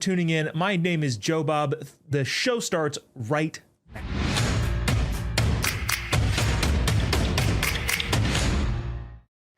tuning in. My name is Jobob. The show starts right now.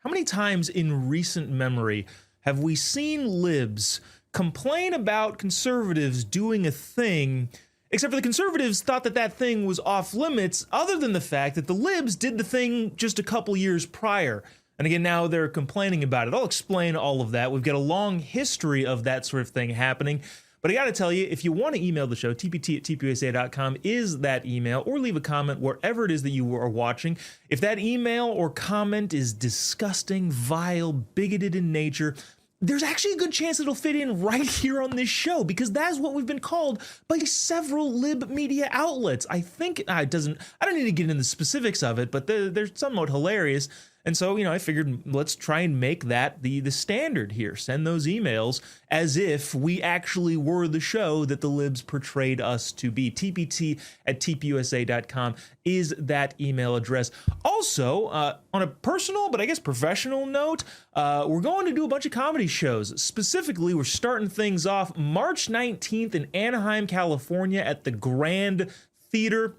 How many times in recent memory have we seen libs complain about conservatives doing a thing, except for the conservatives thought that that thing was off limits, other than the fact that the libs did the thing just a couple years prior? And again, now they're complaining about it. I'll explain all of that. We've got a long history of that sort of thing happening. But I got to tell you, if you want to email the show, tpt@tpusa.com is that email, or leave a comment wherever it is that you are watching. If that email or comment is disgusting, vile, bigoted in nature, there's actually a good chance it'll fit in right here on this show, because that's what we've been called by several lib media outlets. I think I don't need to get into the specifics of it, but they're somewhat hilarious. And so, I figured let's try and make that the standard here. Send those emails as if we actually were the show that the libs portrayed us to be. tpt@tpusa.com is that email address. Also, on a personal, but I guess professional note, we're going to do a bunch of comedy shows. Specifically, we're starting things off March 19th in Anaheim, California at the Grand Theater.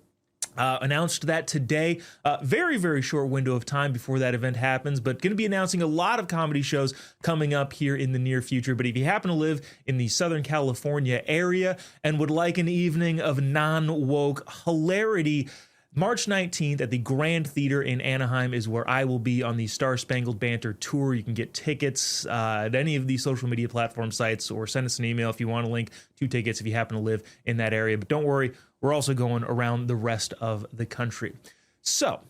Announced that today. Very, very short window of time before that event happens, but going to be announcing a lot of comedy shows coming up here in the near future. But if you happen to live in the Southern California area and would like an evening of non-woke hilarity, March 19th at the Grand Theater in Anaheim is where I will be on the Star Spangled Banter Tour. You can get tickets at any of the social media platform sites, or send us an email if you want a link to tickets if you happen to live in that area. But don't worry, we're also going around the rest of the country. So,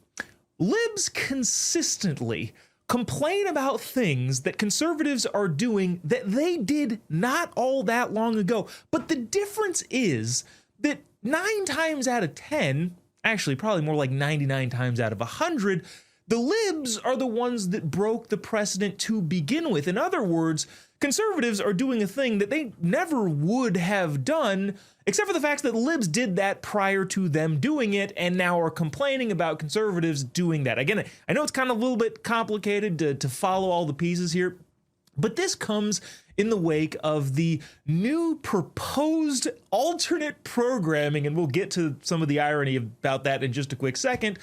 libs consistently complain about things that conservatives are doing that they did not all that long ago. But the difference is that 9 times out of 10, actually probably more like 99 times out of 100, the libs are the ones that broke the precedent to begin with. In other words, conservatives are doing a thing that they never would have done, except for the fact that libs did that prior to them doing it, and now are complaining about conservatives doing that. Again, I know it's kind of a little bit complicated to follow all the pieces here, but this comes in the wake of the new proposed alternate programming, and we'll get to some of the irony about that in just a quick second.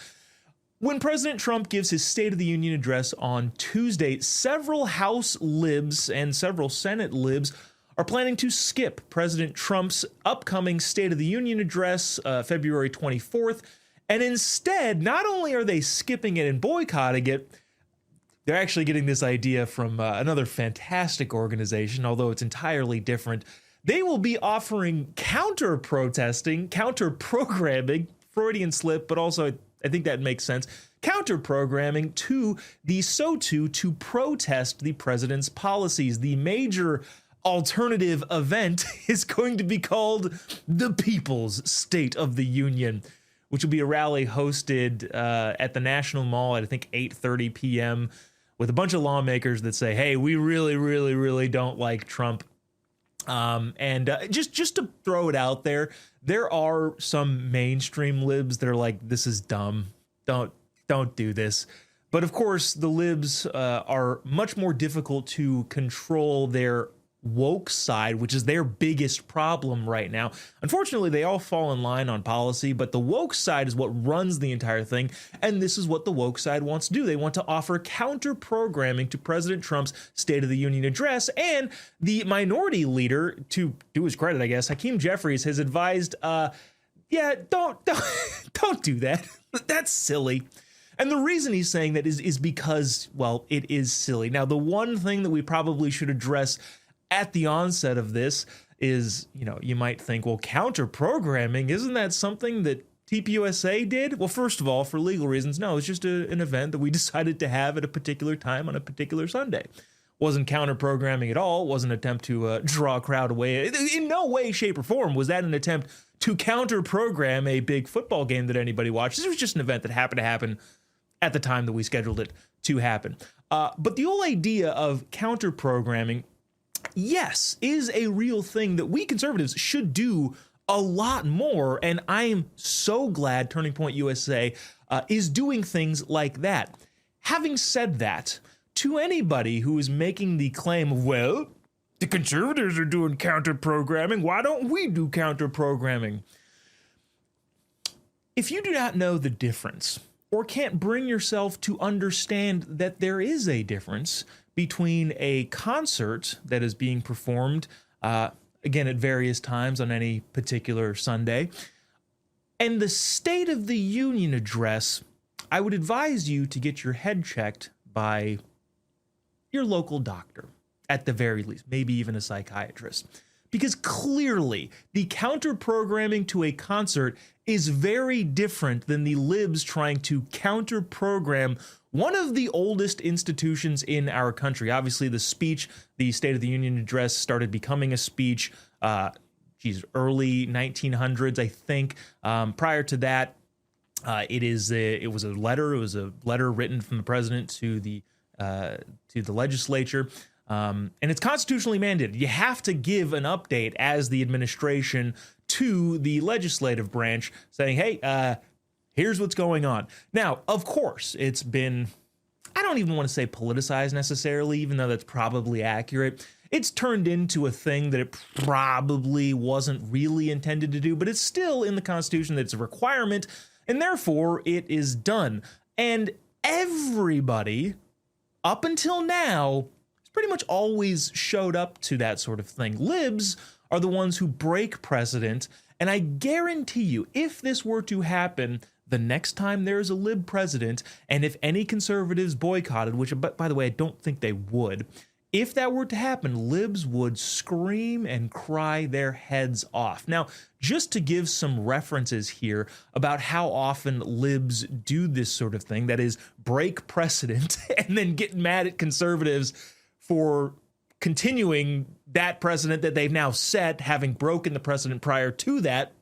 When President Trump gives his State of the Union address on Tuesday, several House libs and several Senate libs are planning to skip President Trump's upcoming State of the Union address, February 24th, and instead, not only are they skipping it and boycotting it, they're actually getting this idea from another fantastic organization, although it's entirely different. They will be offering counter-protesting, counter-programming, Freudian slip, but also I think that makes sense, counter-programming to the SOTU to protest the president's policies. The major alternative event is going to be called the People's State of the Union, which will be a rally hosted at the National Mall at, I think, 8:30 p.m., with a bunch of lawmakers that say, hey, we really, really, really don't like Trump. Just to throw it out there, there are some mainstream libs that are like, this is dumb. Don't do this. But of course, the libs are much more difficult to control their woke side, which is their biggest problem right now. Unfortunately, they all fall in line on policy, but the woke side is what runs the entire thing, and this is what the woke side wants to do. They want to offer counter-programming to President Trump's State of the Union address, and the minority leader, to do his credit, I guess, Hakeem Jeffries, has advised, don't do that. That's silly. And the reason he's saying that is because, well, it is silly. Now, the one thing that we probably should address at the onset of this is, you might think, well, counter-programming, isn't that something that TPUSA did? Well, first of all, for legal reasons, no, it's just an event that we decided to have at a particular time on a particular Sunday. Wasn't counter-programming at all, wasn't an attempt to draw a crowd away. In no way, shape, or form was that an attempt to counter-program a big football game that anybody watched. This was just an event that happened to happen at the time that we scheduled it to happen. But the whole idea of counter-programming, yes, is a real thing that we conservatives should do a lot more, and I am so glad Turning Point USA is doing things like that. Having said that, to anybody who is making the claim of, well, the conservatives are doing counter-programming. Why don't we do counter-programming? If you do not know the difference or can't bring yourself to understand that there is a difference between a concert that is being performed, again, at various times on any particular Sunday, and the State of the Union address, I would advise you to get your head checked by your local doctor, at the very least, maybe even a psychiatrist. Because clearly, the counter-programming to a concert is very different than the libs trying to counter-program one of the oldest institutions in our country. Obviously, the speech, the State of the Union address, started becoming a speech, early 1900s, I think. Prior to that, it was a letter. It was a letter written from the president to the legislature. And it's constitutionally mandated. You have to give an update as the administration to the legislative branch saying, hey, here's what's going on. Now, of course, it's been, I don't even want to say politicized necessarily, even though that's probably accurate. It's turned into a thing that it probably wasn't really intended to do, but it's still in the Constitution that it's a requirement, and therefore it is done. And everybody, up until now, pretty much always showed up to that sort of thing. Libs are the ones who break precedent, and I guarantee you, if this were to happen the next time there's a lib president, and if any conservatives boycotted, which, by the way, I don't think they would, if that were to happen, libs would scream and cry their heads off. Now, just to give some references here about how often libs do this sort of thing, that is, break precedent and then get mad at conservatives for continuing that precedent that they've now set, having broken the precedent prior to that.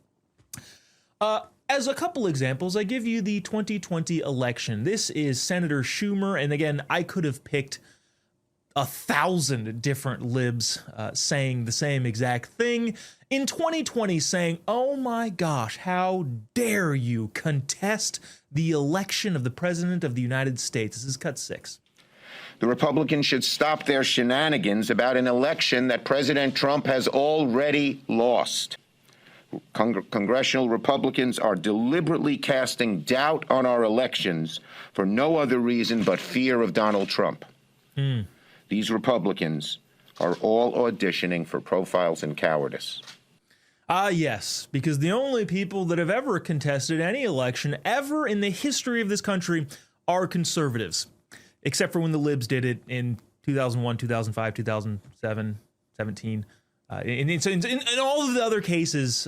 As a couple examples, I give you the 2020 election. This is Senator Schumer, and again, I could have picked 1,000 different libs saying the same exact thing in 2020, saying, oh my gosh, how dare you contest the election of the President of the United States. This is cut 6. The Republicans should stop their shenanigans about an election that President Trump has already lost. Congressional Republicans are deliberately casting doubt on our elections for no other reason but fear of Donald Trump. These Republicans are all auditioning for profiles in cowardice. Yes, because the only people that have ever contested any election ever in the history of this country are conservatives. Except for when the libs did it in 2001, 2005, 2007, 17. In all of the other cases,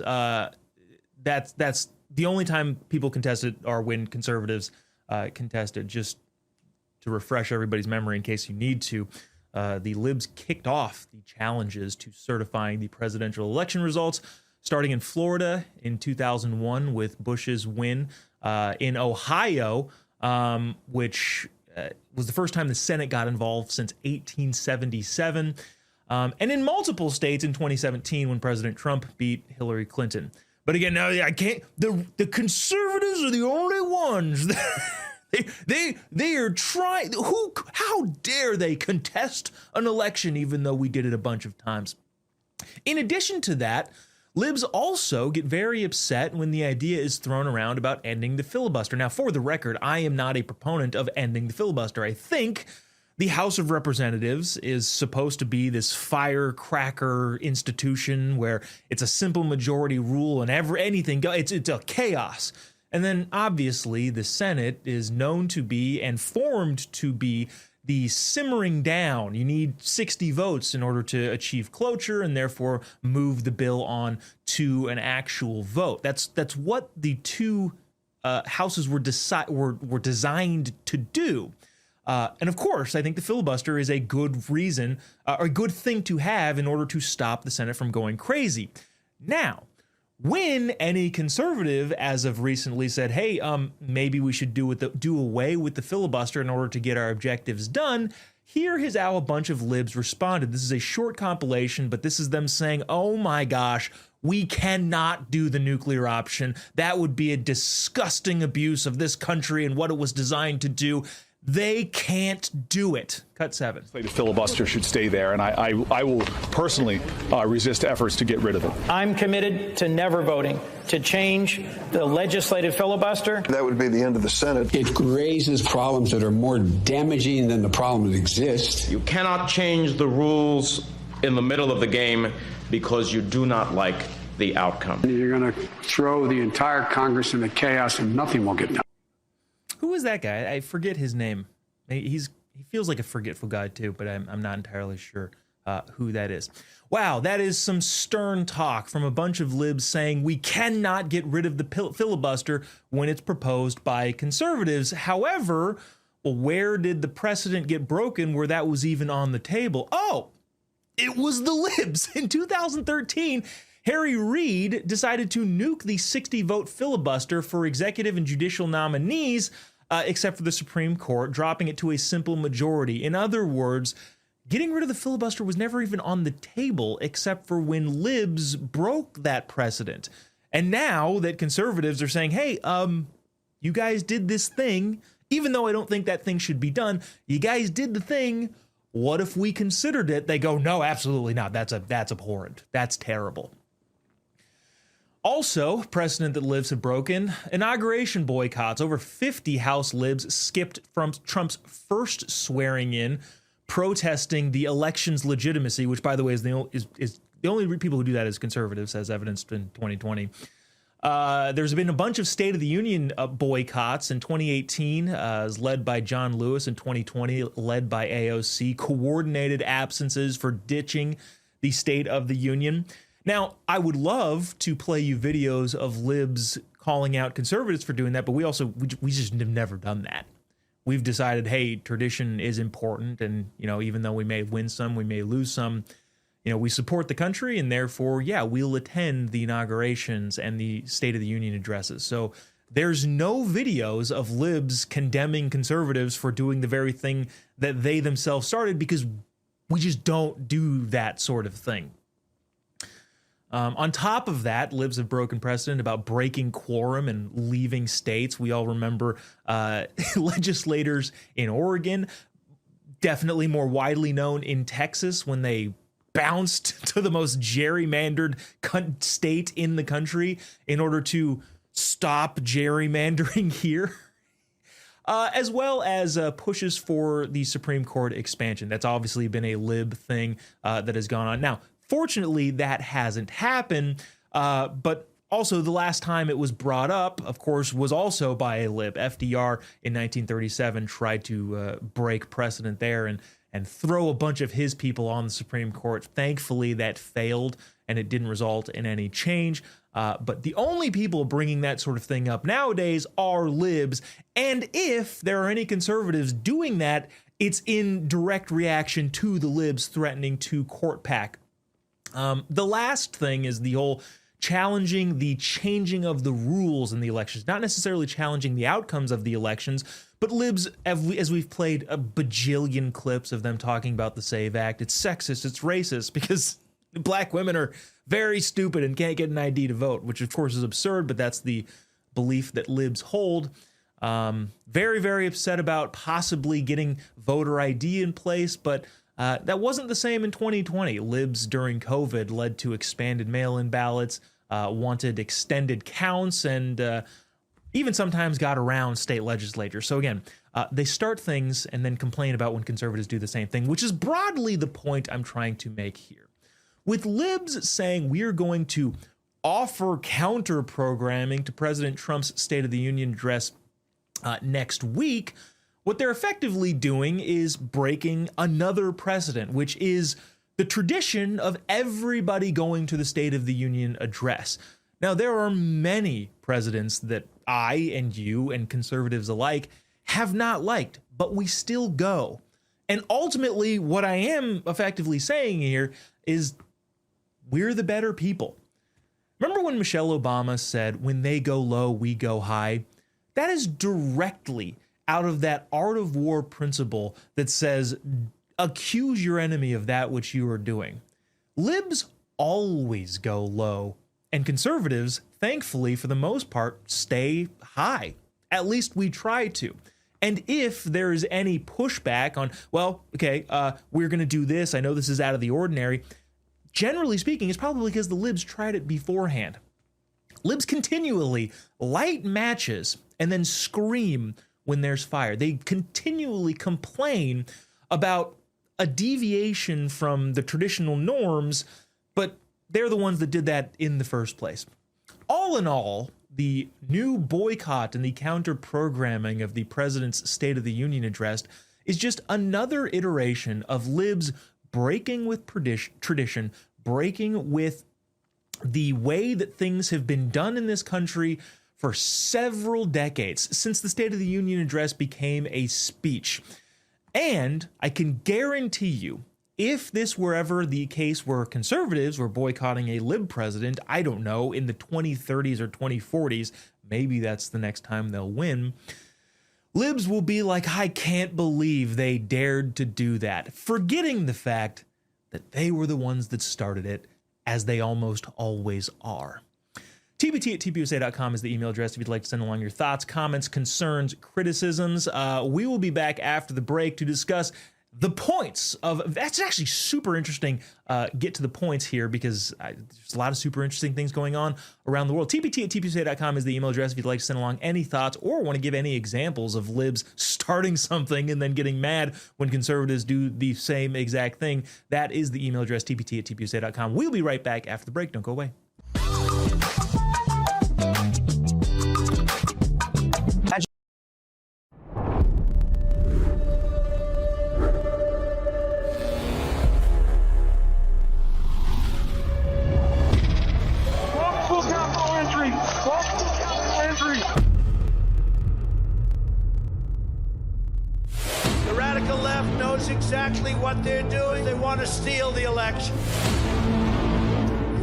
that's the only time people contested are when conservatives contested. Just to refresh everybody's memory in case you need to, the libs kicked off the challenges to certifying the presidential election results, starting in Florida in 2001 with Bush's win, in Ohio, which was the first time the Senate got involved since 1877, and in multiple states in 2017 when President Trump beat Hillary Clinton. But again, now I can't. The conservatives are the only ones. They are trying. How dare they contest an election even though we did it a bunch of times? In addition to that, libs also get very upset when the idea is thrown around about ending the filibuster. Now, for the record, I am not a proponent of ending the filibuster. I think the House of Representatives is supposed to be this firecracker institution where it's a simple majority rule and anything goes. It's a chaos. And then, obviously, the Senate is known to be and formed to be the simmering down. You need 60 votes in order to achieve cloture and therefore move the bill on to an actual vote. That's what the two houses were designed to do. And of course, I think the filibuster is a good reason, or a good thing to have in order to stop the Senate from going crazy. Now, when any conservative, as of recently, said, hey, maybe we should do away with the filibuster in order to get our objectives done, here is how a bunch of libs responded. This is a short compilation, but this is them saying, oh my gosh, we cannot do the nuclear option. That would be a disgusting abuse of this country and what it was designed to do. They can't do it. Cut 7. The filibuster should stay there, and I will personally resist efforts to get rid of it. I'm committed to never voting to change the legislative filibuster. That would be the end of the Senate. It raises problems that are more damaging than the problem that exists. You cannot change the rules in the middle of the game because you do not like the outcome. You're going to throw the entire Congress into chaos and nothing will get done. Who is that guy? I forget his name. He feels like a forgetful guy too, but I'm not entirely sure who that is. Wow, that is some stern talk from a bunch of libs saying we cannot get rid of the filibuster when it's proposed by conservatives. However, well, where did the precedent get broken where that was even on the table? Oh, it was the libs. In 2013, Harry Reid decided to nuke the 60-vote filibuster for executive and judicial nominees, except for the Supreme Court, dropping it to a simple majority. In other words, getting rid of the filibuster was never even on the table, except for when libs broke that precedent. And now that conservatives are saying, hey, you guys did this thing, even though I don't think that thing should be done, you guys did the thing. What if we considered it? They go, no, absolutely not. That's abhorrent. That's terrible. Also, precedent that libs have broken, inauguration boycotts. Over 50 House libs skipped from Trump's first swearing in, protesting the election's legitimacy, which, by the way, is the only people who do that as conservatives, as evidenced in 2020. There's been a bunch of State of the Union boycotts in 2018, as led by John Lewis, in 2020, led by AOC, coordinated absences for ditching the State of the Union. Now, I would love to play you videos of libs calling out conservatives for doing that, but we just have never done that. We've decided, hey, tradition is important, and even though we may win some, we may lose some. We support the country, and therefore, yeah, we'll attend the inaugurations and the State of the Union addresses. So there's no videos of libs condemning conservatives for doing the very thing that they themselves started, because we just don't do that sort of thing. On top of that, libs have broken precedent about breaking quorum and leaving states. We all remember legislators in Oregon, definitely more widely known in Texas, when they bounced to the most gerrymandered state in the country in order to stop gerrymandering here. As well as pushes for the Supreme Court expansion. That's obviously been a lib thing that has gone on. Now, fortunately, that hasn't happened, but also the last time it was brought up, of course, was also by a lib. FDR in 1937 tried to break precedent there and throw a bunch of his people on the Supreme Court. Thankfully, that failed, and it didn't result in any change. But the only people bringing that sort of thing up nowadays are libs, and if there are any conservatives doing that, it's in direct reaction to the libs threatening to court pack. The last thing is the whole challenging the changing of the rules in the elections, not necessarily challenging the outcomes of the elections, but libs, as we've played a bajillion clips of them talking about the SAVE Act, it's sexist, it's racist, because black women are very stupid and can't get an ID to vote, which of course is absurd, but that's the belief that libs hold. Very, very upset about possibly getting voter ID in place, but that wasn't the same in 2020. Libs during COVID led to expanded mail-in ballots, wanted extended counts, and even sometimes got around state legislatures. So again, they start things and then complain about when conservatives do the same thing, which is broadly the point I'm trying to make here. With libs saying we are going to offer counter programming to President Trump's State of the Union address next week, what they're effectively doing is breaking another precedent, which is the tradition of everybody going to the State of the Union address. Now, there are many presidents that I and you and conservatives alike have not liked, but we still go. And ultimately, what I am effectively saying here is we're the better people. Remember when Michelle Obama said, when they go low, we go high? That is directly out of that art of war principle that says, accuse your enemy of that which you are doing. Libs always go low, and conservatives, thankfully, for the most part, stay high. At least we try to. And if there's any pushback on, well, okay, we're going to do this, I know this is out of the ordinary, generally speaking, it's probably because the libs tried it beforehand. Libs continually light matches and then scream when there's fire. They continually complain about a deviation from the traditional norms, but they're the ones that did that in the first place. All in all, the new boycott and the counter-programming of the president's State of the Union address is just another iteration of libs breaking with tradition, breaking with the way that things have been done in this country for several decades, since the State of the Union address became a speech. And I can guarantee you, if this were ever the case where conservatives were boycotting a lib president, I don't know, in the 2030s or 2040s, maybe that's the next time they'll win, libs will be like, I can't believe they dared to do that, forgetting the fact that they were the ones that started it, as they almost always are. TBT@TPUSA.com is the email address if you'd like to send along your thoughts, comments, concerns, criticisms. We will be back after the break to discuss the points of, that's actually super interesting, get to the points here, because there's a lot of super interesting things going on around the world. TBT@TPUSA.com is the email address if you'd like to send along any thoughts or want to give any examples of libs starting something and then getting mad when conservatives do the same exact thing. That is the email address, TBT@TPUSA.com. We'll be right back after the break. Don't go away. Exactly what they're doing. They want to steal the election.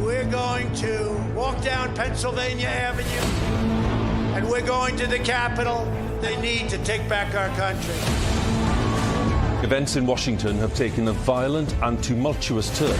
We're going to walk down Pennsylvania Avenue, and we're going to the Capitol. They need to take back our country. Events in Washington have taken a violent and tumultuous turn.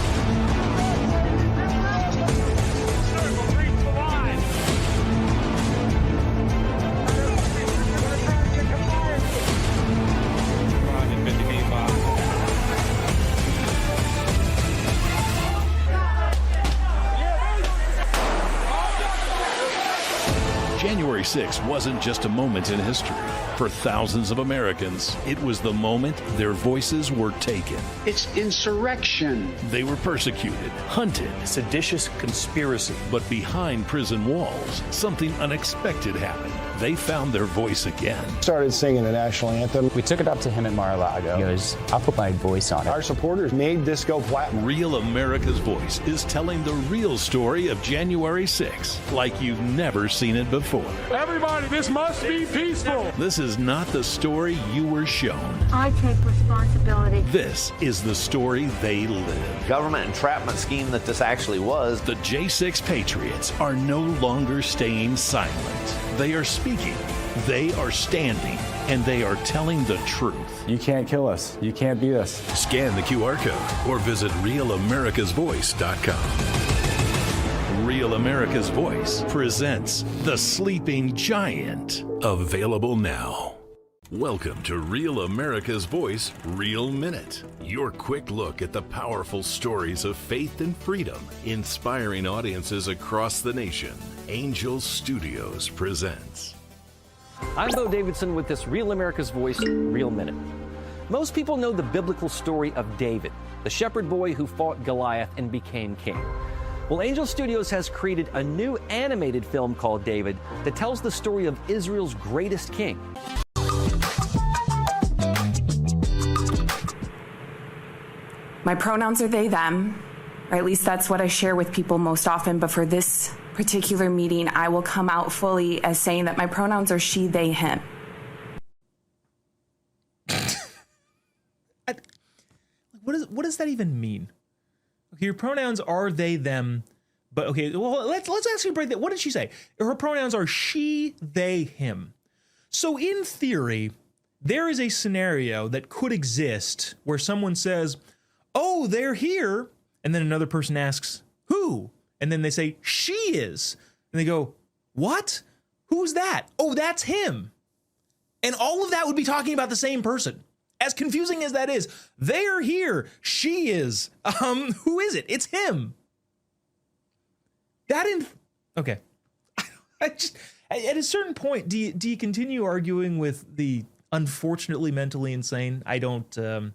January 6th wasn't just a moment in history. For thousands of Americans, it was the moment their voices were taken. It's insurrection. They were persecuted, hunted. Seditious conspiracy. But behind prison walls, something unexpected happened. They found their voice again. Started singing the national anthem. We took it up to him at Mar-a-Lago. He goes, I'll put my voice on it. Our supporters made this go platinum. Real America's Voice is telling the real story of January 6th like you've never seen it before. Everybody, this must be peaceful. This is not the story you were shown. I take responsibility. This is the story they live. Government entrapment scheme that this actually was. The J6 Patriots are no longer staying silent. They are speaking, they are standing, and they are telling the truth. You can't kill us. You can't beat us. Scan the QR code or visit RealAmericasVoice.com. Real America's Voice presents The Sleeping Giant. Available now. Welcome to Real America's Voice Real Minute. Your quick look at the powerful stories of faith and freedom, inspiring audiences across the nation. Angel Studios presents. I'm Bo Davidson with this Real America's Voice Real Minute. Most people know the biblical story of David, the shepherd boy who fought Goliath and became king. Well, Angel Studios has created a new animated film called David that tells the story of Israel's greatest king. My pronouns are they, them, or at least that's what I share with people most often, but for this particular meeting, I will come out fully as saying that my pronouns are she, they, him. What does that even mean? Okay, your pronouns are they, them, but okay, well, let's actually break that. What did she say? Her pronouns are she, they, him. So in theory, there is a scenario that could exist where someone says, oh, they're here, and then another person asks, who? And then they say, she is. And they go, what? Who's that? Oh, that's him. And all of that would be talking about the same person. As confusing as that is, they are here. She is. Who is it? It's him. Okay. I just, at a certain point, do you continue arguing with the unfortunately mentally insane? I don't know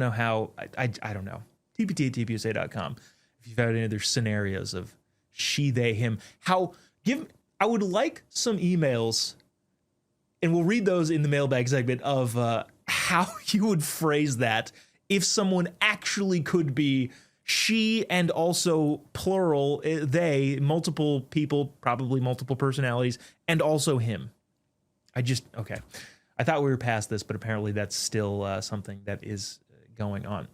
how. I don't know. TPT at TPUSA.com. If you've had any other scenarios of she, they, him, I would like some emails, and we'll read those in the mailbag segment, of how you would phrase that if someone actually could be she and also plural, they, multiple people, probably multiple personalities, and also him. Okay. I thought we were past this, but apparently that's still something that is going on.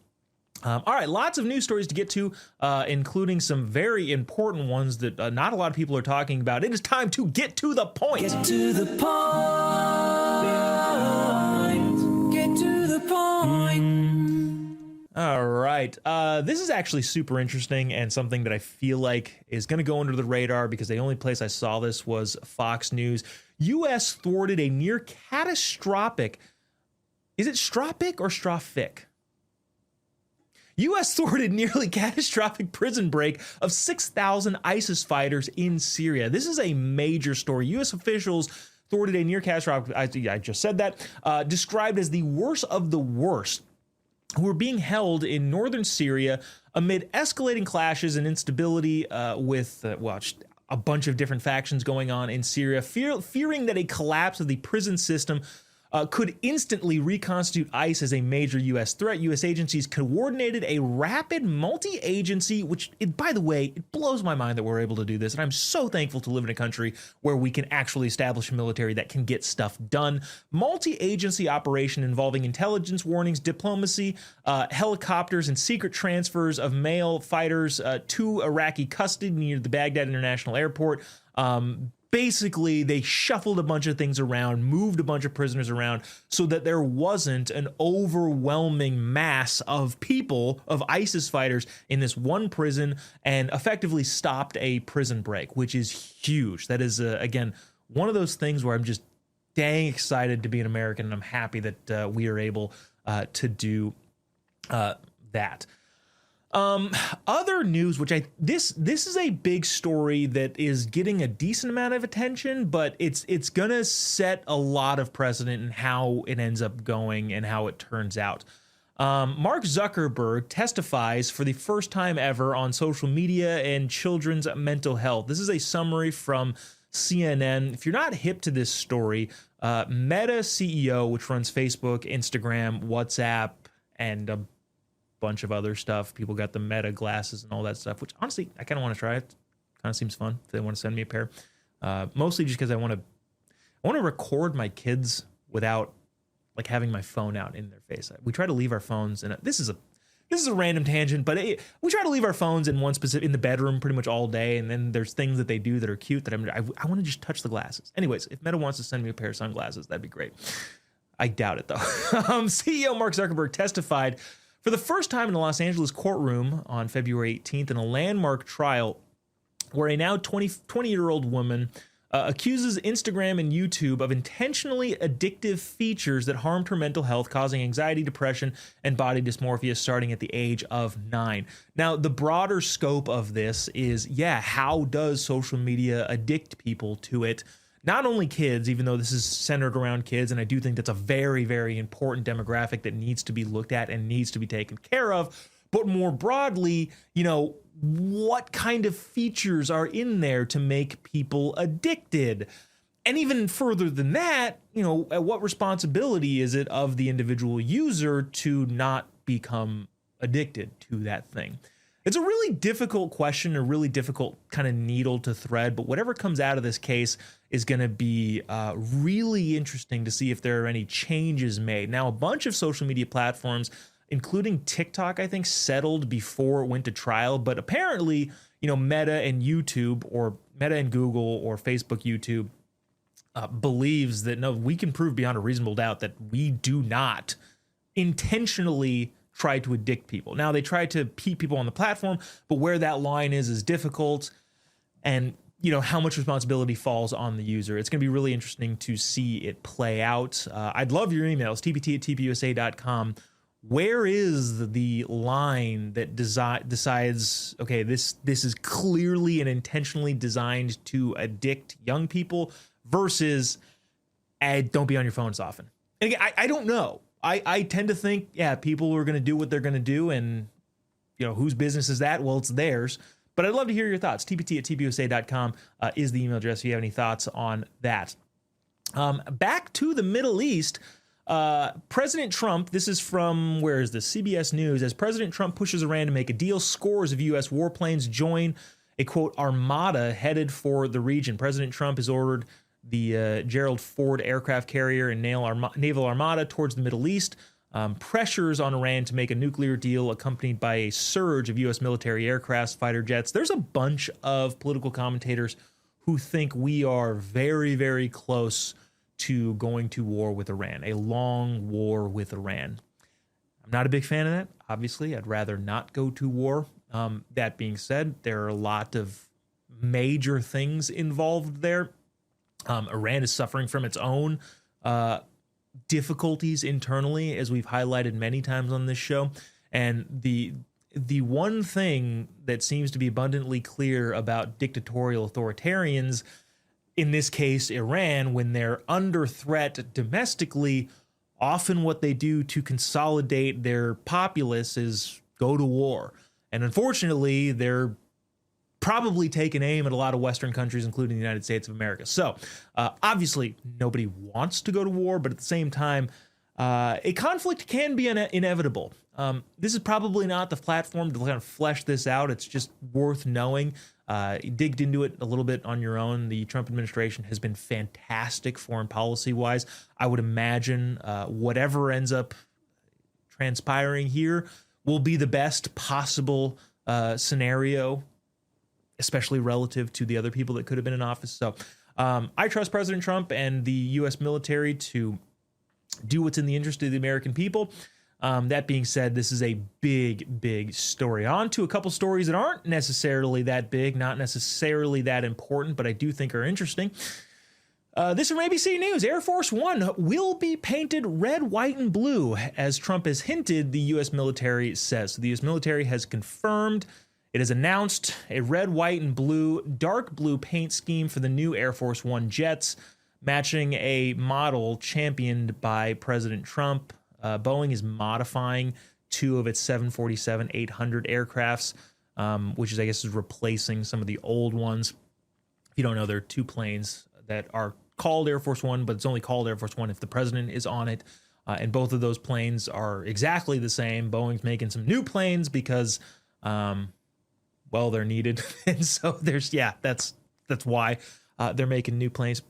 All right, lots of news stories to get to, including some very important ones that not a lot of people are talking about. It is time to get to the point. Get to the point. Get to the point. All right. This is actually super interesting and something that I feel like is going to go under the radar because the only place I saw this was Fox News. U.S. thwarted a near catastrophic. Is it stropic or strophic? U.S. thwarted nearly catastrophic prison break of 6,000 ISIS fighters in Syria. This is a major story. U.S. officials thwarted a near catastrophic, I just said that, described as the worst of the worst, who were being held in northern Syria amid escalating clashes and instability with a bunch of different factions going on in Syria, fearing that a collapse of the prison system could instantly reconstitute ICE as a major U.S. threat. U.S. agencies coordinated a rapid multi-agency, which, by the way, it blows my mind that we're able to do this. And I'm so thankful to live in a country where we can actually establish a military that can get stuff done. Multi-agency operation involving intelligence warnings, diplomacy, helicopters, and secret transfers of male fighters to Iraqi custody near the Baghdad International Airport. Basically, they shuffled a bunch of things around, moved a bunch of prisoners around so that there wasn't an overwhelming mass of people, of ISIS fighters in this one prison, and effectively stopped a prison break, which is huge. That is, again, one of those things where I'm just dang excited to be an American, and I'm happy that we are able to do that. Other news, which this is a big story that is getting a decent amount of attention, but it's gonna set a lot of precedent in how it ends up going and how it turns out. Mark Zuckerberg testifies for the first time ever on social media and children's mental health. This is a summary from CNN. If you're not hip to this story, Meta CEO, which runs Facebook, Instagram, WhatsApp, and a bunch of other stuff. People got the Meta glasses and all that stuff, which honestly, I kind of want to try it. Kind of seems fun if they want to send me a pair. Mostly just because I want to record my kids without like having my phone out in their face. We try to leave our phones, and this is a random tangent, but we try to leave our phones in in the bedroom pretty much all day, and then there's things that they do that are cute that I want to just touch the glasses. Anyways, if Meta wants to send me a pair of sunglasses, that'd be great. I doubt it though. CEO Mark Zuckerberg testified for the first time in a Los Angeles courtroom on February 18th in a landmark trial where a now 20-year-old woman accuses Instagram and YouTube of intentionally addictive features that harmed her mental health, causing anxiety, depression, and body dysmorphia starting at the age of 9. Now, the broader scope of this is, how does social media addict people to it? Not only kids, even though this is centered around kids, and I do think that's a very, very important demographic that needs to be looked at and needs to be taken care of, but more broadly, what kind of features are in there to make people addicted? And even further than that, what responsibility is it of the individual user to not become addicted to that thing? It's a really difficult question, a really difficult kind of needle to thread, but whatever comes out of this case is going to be really interesting to see if there are any changes made. Now, a bunch of social media platforms, including TikTok, I think, settled before it went to trial, but apparently, Meta and YouTube, or Meta and Google, or Facebook, YouTube, believes that, no, we can prove beyond a reasonable doubt that we do not intentionally try to addict people. Now, they try to keep people on the platform, but where that line is difficult. And how much responsibility falls on the user. It's going to be really interesting to see it play out. I'd love your emails, tpt@tpusa.com. Where is the line that decides, okay, this is clearly and intentionally designed to addict young people versus don't be on your phones often? And again, I don't know. I tend to think, people are going to do what they're going to do, and whose business is that? Well, it's theirs. But I'd love to hear your thoughts. tpt@tpusa.com is the email address if you have any thoughts on that. Back to the Middle East. President Trump, this is from, where is this? CBS News. As President Trump pushes Iran to make a deal, scores of U.S. warplanes join a, quote, armada headed for the region. President Trump has ordered the Gerald Ford aircraft carrier and naval armada towards the Middle East. Pressures on Iran to make a nuclear deal accompanied by a surge of U.S. military aircraft, fighter jets. There's a bunch of political commentators who think we are very, very close to going to war with Iran, a long war with Iran. I'm not a big fan of that. Obviously, I'd rather not go to war. That being said, there are a lot of major things involved there. Iran is suffering from its own difficulties internally, as we've highlighted many times on this show. And the one thing that seems to be abundantly clear about dictatorial authoritarians, in this case Iran, when they're under threat domestically, often what they do to consolidate their populace is go to war. And unfortunately, they're probably taking aim at a lot of Western countries, including the United States of America. So obviously, nobody wants to go to war, but at the same time, a conflict can be inevitable. This is probably not the platform to kind of flesh this out. It's just worth knowing. Digged into it a little bit on your own. The Trump administration has been fantastic foreign policy-wise. I would imagine whatever ends up transpiring here will be the best possible scenario, especially relative to the other people that could have been in office. So I trust President Trump and the U.S. military to do what's in the interest of the American people. That being said, this is a big, big story. On to a couple stories that aren't necessarily that big, not necessarily that important, but I do think are interesting. This from ABC News. Air Force One will be painted red, white, and blue, as Trump has hinted, the U.S. military says. So the U.S. military has confirmed, it has announced a red, white, and blue, dark blue paint scheme for the new Air Force One jets, matching a model championed by President Trump. Boeing is modifying two of its 747-800 aircrafts, which is, I guess, is replacing some of the old ones. If you don't know, there are two planes that are called Air Force One, but it's only called Air Force One if the president is on it. And both of those planes are exactly the same. Boeing's making some new planes because, well, they're needed. And so that's why they're making new planes.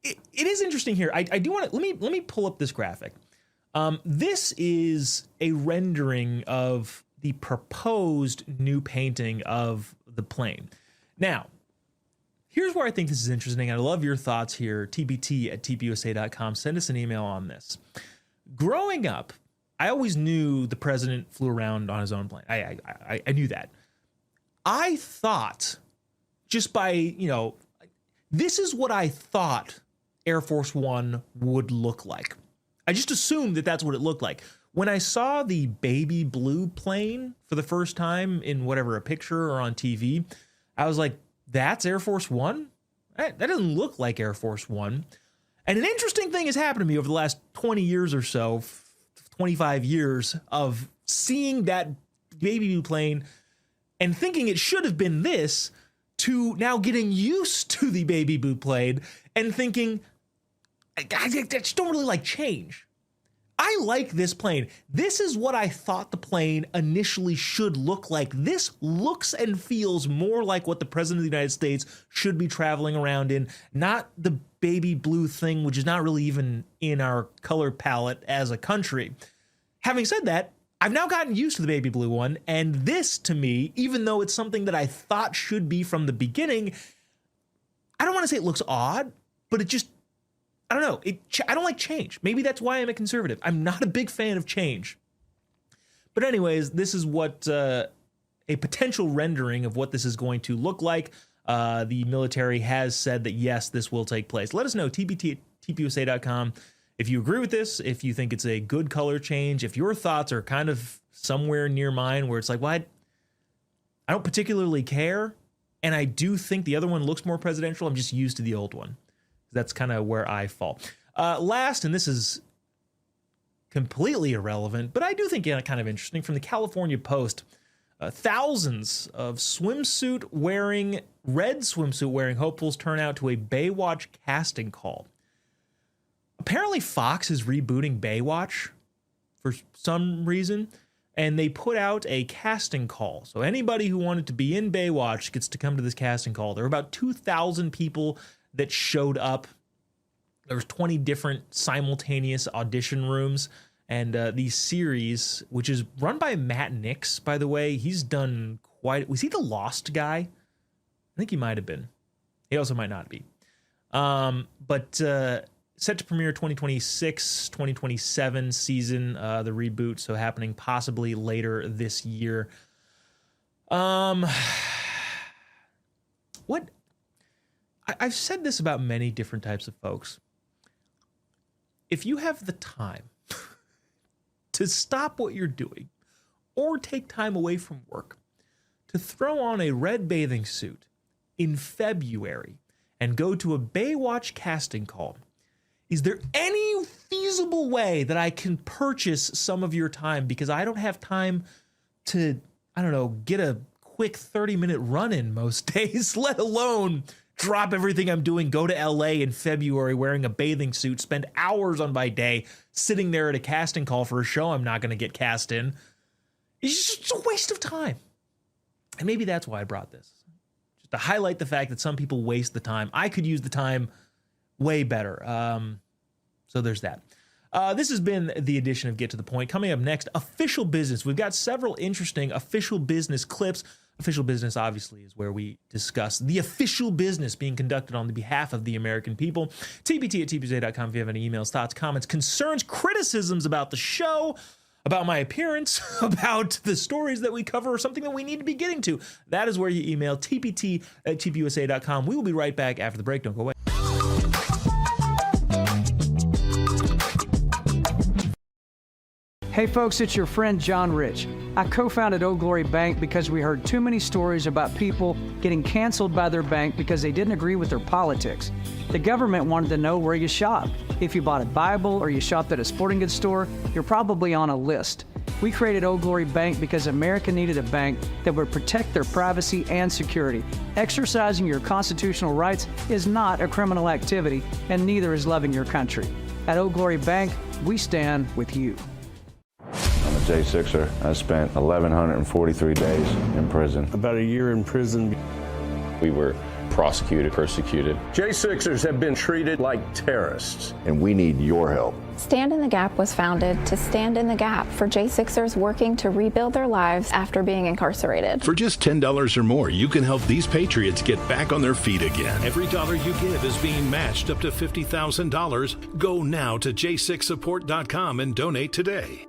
It is interesting here. I do want to let me pull up this graphic. This is a rendering of the proposed new painting of the plane. Now, here's where I think this is interesting. I love your thoughts here. tbt@tpusa.com. Send us an email on this. Growing up, I always knew the president flew around on his own plane. I knew that. I thought, just by, this is what I thought Air Force One would look like. I just assumed that that's what it looked like. When I saw the baby blue plane for the first time in whatever, a picture or on TV, I was like, that's Air Force One? That doesn't look like Air Force One. And an interesting thing has happened to me over the last 20 years or so, 25 years of seeing that baby blue plane and thinking it should have been this, to now getting used to the baby blue plane and thinking, I just don't really like change. I like this plane. This is what I thought the plane initially should look like. This looks and feels more like what the president of the United States should be traveling around in, not the baby blue thing, which is not really even in our color palette as a country. Having said that, I've now gotten used to the baby blue one, and this, to me, even though it's something that I thought should be from the beginning, I don't want to say it looks odd, but it just, I don't know. I don't like change. Maybe that's why I'm a conservative. I'm not a big fan of change. But anyways, this is what a potential rendering of what this is going to look like. The military has said that, yes, this will take place. Let us know, tpusa.com, if you agree with this, if you think it's a good color change, if your thoughts are kind of somewhere near mine where it's like, well, I don't particularly care, and I do think the other one looks more presidential. I'm just used to the old one. That's kind of where I fall. Last, and this is completely irrelevant, but I do think kind of interesting, from the California Post, thousands of red swimsuit wearing hopefuls turn out to a Baywatch casting call. Apparently Fox is rebooting Baywatch for some reason, and they put out a casting call. So anybody who wanted to be in Baywatch gets to come to this casting call. There were about 2,000 people that showed up. There was 20 different simultaneous audition rooms. And the series, which is run by Matt Nix, by the way, he's done was he the Lost guy? I think he might have been. He also might not be. But set to premiere 2026, 2027 season, the reboot, so happening possibly later this year. I've said this about many different types of folks. If you have the time to stop what you're doing or take time away from work to throw on a red bathing suit in February and go to a Baywatch casting call, is there any feasible way that I can purchase some of your time? Because I don't have time to, get a quick 30-minute run-in most days, let alone drop everything I'm doing, go to LA in February wearing a bathing suit, spend hours on my day sitting there at a casting call for a show I'm not going to get cast in. It's just a waste of time. And maybe that's why I brought this. Just to highlight the fact that some people waste the time. I could use the time way better. So there's that. This has been the edition of Get to the Point. Coming up next, official business. We've got several interesting official business clips. Official business, obviously, is where we discuss the official business being conducted on the behalf of the American people. TBT@tpusa.com if you have any emails, thoughts, comments, concerns, criticisms about the show, about my appearance, about the stories that we cover, or something that we need to be getting to. That is where you email tpt@tpusa.com. We will be right back after the break. Don't go away. Hey folks, it's your friend John Rich. I co-founded Old Glory Bank because we heard too many stories about people getting canceled by their bank because they didn't agree with their politics. The government wanted to know where you shop. If you bought a Bible or you shopped at a sporting goods store, you're probably on a list. We created Old Glory Bank because America needed a bank that would protect their privacy and security. Exercising your constitutional rights is not a criminal activity, and neither is loving your country. At Old Glory Bank, we stand with you. I'm a J6er. I spent 1,143 days in prison. About a year in prison. We were prosecuted, persecuted. J6ers have been treated like terrorists. And we need your help. Stand in the Gap was founded to stand in the gap for J6ers working to rebuild their lives after being incarcerated. For just $10 or more, you can help these patriots get back on their feet again. Every dollar you give is being matched up to $50,000. Go now to j6support.com and donate today.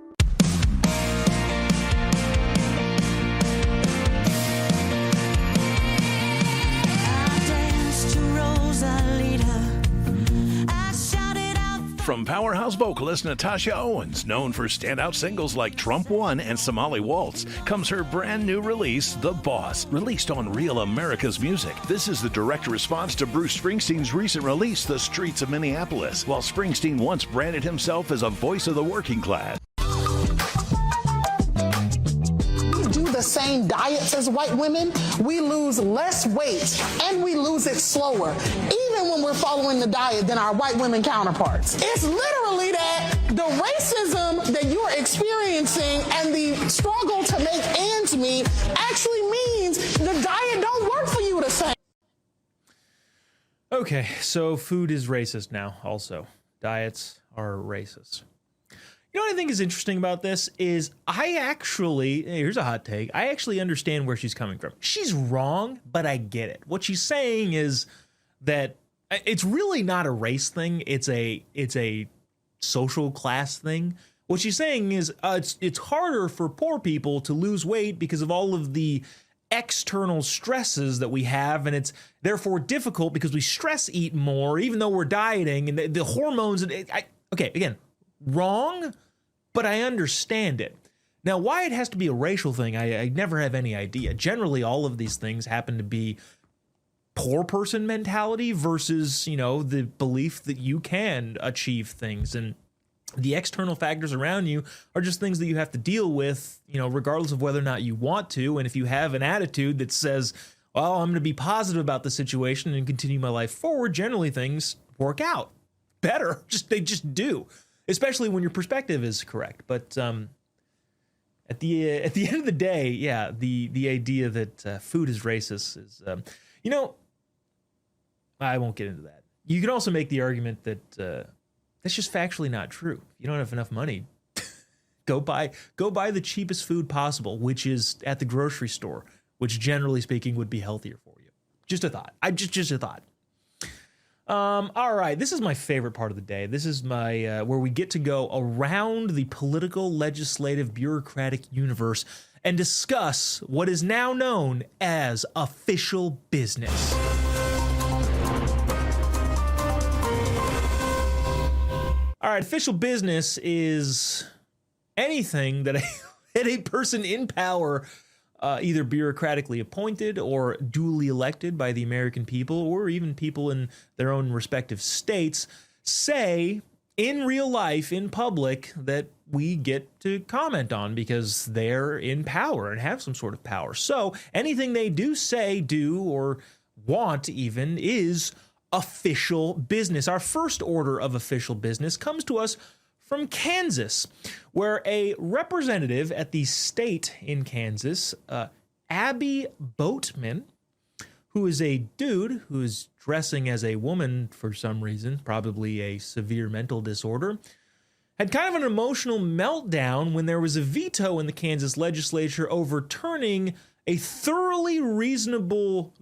From powerhouse vocalist Natasha Owens, known for standout singles like Trump One and Somali Waltz, comes her brand new release, The Boss, released on Real America's Music. This is the direct response to Bruce Springsteen's recent release, The Streets of Minneapolis, while Springsteen once branded himself as a voice of the working class. The same diets as white women, we lose less weight and we lose it slower, even when we're following the diet, than our white women counterparts. It's literally that the racism that you're experiencing and the struggle to make ends meet actually means the diet don't work for you the same. Okay, so food is racist now also. Diets are racist. You know what I think is interesting about this is here's a hot take. I actually understand where she's coming from. She's wrong, but I get it. What she's saying is that it's really not a race thing. It's a social class thing. What she's saying is it's harder for poor people to lose weight because of all of the external stresses that we have, and it's therefore difficult because we stress eat more, even though we're dieting, and the hormones. Okay, again, wrong, but I understand it. Now, why it has to be a racial thing, I never have any idea. Generally, all of these things happen to be poor person mentality versus, the belief that you can achieve things, and the external factors around you are just things that you have to deal with, regardless of whether or not you want to. And if you have an attitude that says, well, I'm going to be positive about the situation and continue my life forward, generally things work out better. They just do, especially when your perspective is correct. But at the end of the day, yeah, the idea that food is racist is, I won't get into that. You can also make the argument that that's just factually not true. You don't have enough money. Go buy the cheapest food possible, which is at the grocery store, which generally speaking would be healthier for you. Just a thought. Just a thought. All right, this is my favorite part of the day. This is my where we get to go around the political, legislative, bureaucratic universe and discuss what is now known as official business. All right, official business is anything that a person in power, either bureaucratically appointed or duly elected by the American people, or even people in their own respective states, say in real life, in public, that we get to comment on because they're in power and have some sort of power. So anything they do say, do, or want even is official business. Our first order of official business comes to us from Kansas, where a representative at the state in Kansas, Abby Boatman, who is a dude who is dressing as a woman for some reason, probably a severe mental disorder, had kind of an emotional meltdown when there was a veto in the Kansas legislature overturning a thoroughly reasonable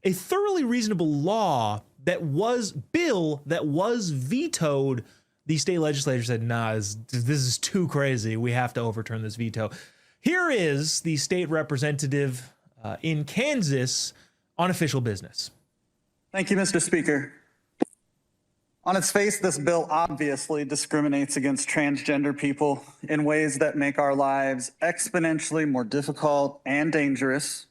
a thoroughly reasonable law that was vetoed. The state legislature said, nah, this is too crazy. We have to overturn this veto. Here is the state representative in Kansas on official business. Thank you, Mr. Speaker. On its face, this bill obviously discriminates against transgender people in ways that make our lives exponentially more difficult and dangerous.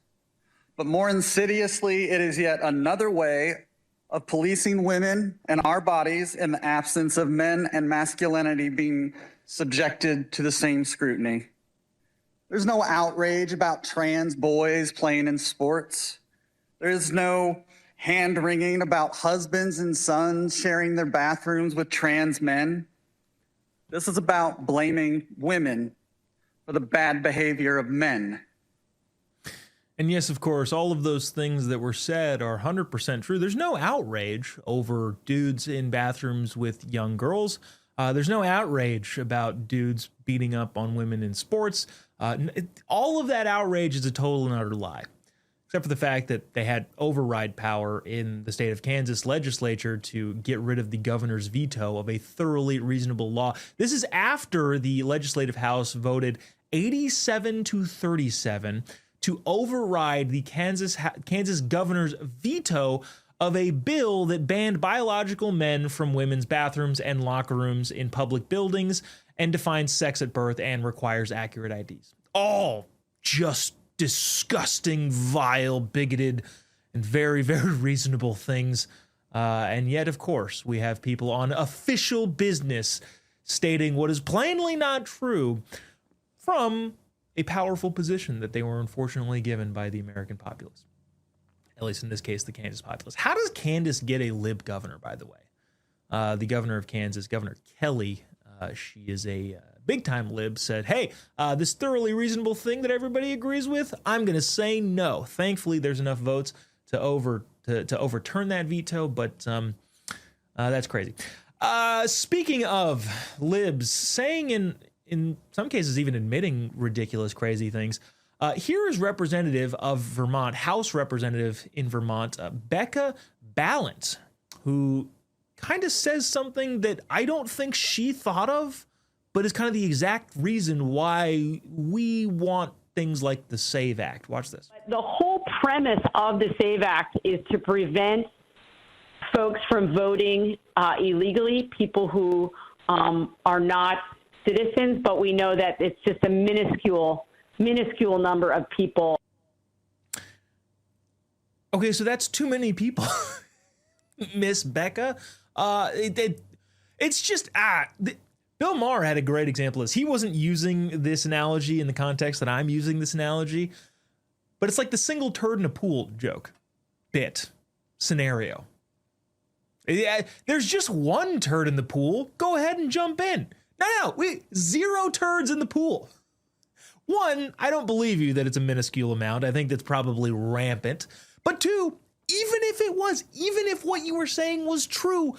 But more insidiously, it is yet another way of policing women and our bodies in the absence of men and masculinity being subjected to the same scrutiny. There's no outrage about trans boys playing in sports. There is no hand-wringing about husbands and sons sharing their bathrooms with trans men. This is about blaming women for the bad behavior of men. And yes, of course, all of those things that were said are 100% true. There's no outrage over dudes in bathrooms with young girls. There's no outrage about dudes beating up on women in sports. All of that outrage is a total and utter lie, except for the fact that they had override power in the state of Kansas legislature to get rid of the governor's veto of a thoroughly reasonable law. This is after the legislative house voted 87-37 to override the Kansas governor's veto of a bill that banned biological men from women's bathrooms and locker rooms in public buildings and defines sex at birth and requires accurate IDs. All just disgusting, vile, bigoted, and very, very reasonable things. And yet, of course, we have people on official business stating what is plainly not true from a powerful position that they were unfortunately given by the American populace. At least in this case, the Kansas populace. How does Kansas get a lib governor, by the way? The governor of Kansas, Governor Kelly, she is a big-time lib, said, hey, this thoroughly reasonable thing that everybody agrees with, I'm going to say no. Thankfully, there's enough votes to overturn that veto, but that's crazy. Speaking of libs, saying in some cases even admitting ridiculous, crazy things, here is representative of Vermont, House representative in Vermont, Becca Balint, who kind of says something that I don't think she thought of, but is kind of the exact reason why we want things like the SAVE Act. Watch this. The whole premise of the SAVE Act is to prevent folks from voting illegally, people who are not citizens, but we know that it's just a minuscule number of people. Okay, so that's too many people, Miss Becca. It's just, Bill Maher had a great example of this. He wasn't using this analogy in the context that I'm using this analogy, but it's like the single turd in a pool joke, scenario. Yeah, there's just one turd in the pool. Go ahead and jump in. No, zero turds in the pool. One, I don't believe you that it's a minuscule amount. I think that's probably rampant. But two, even if what you were saying was true,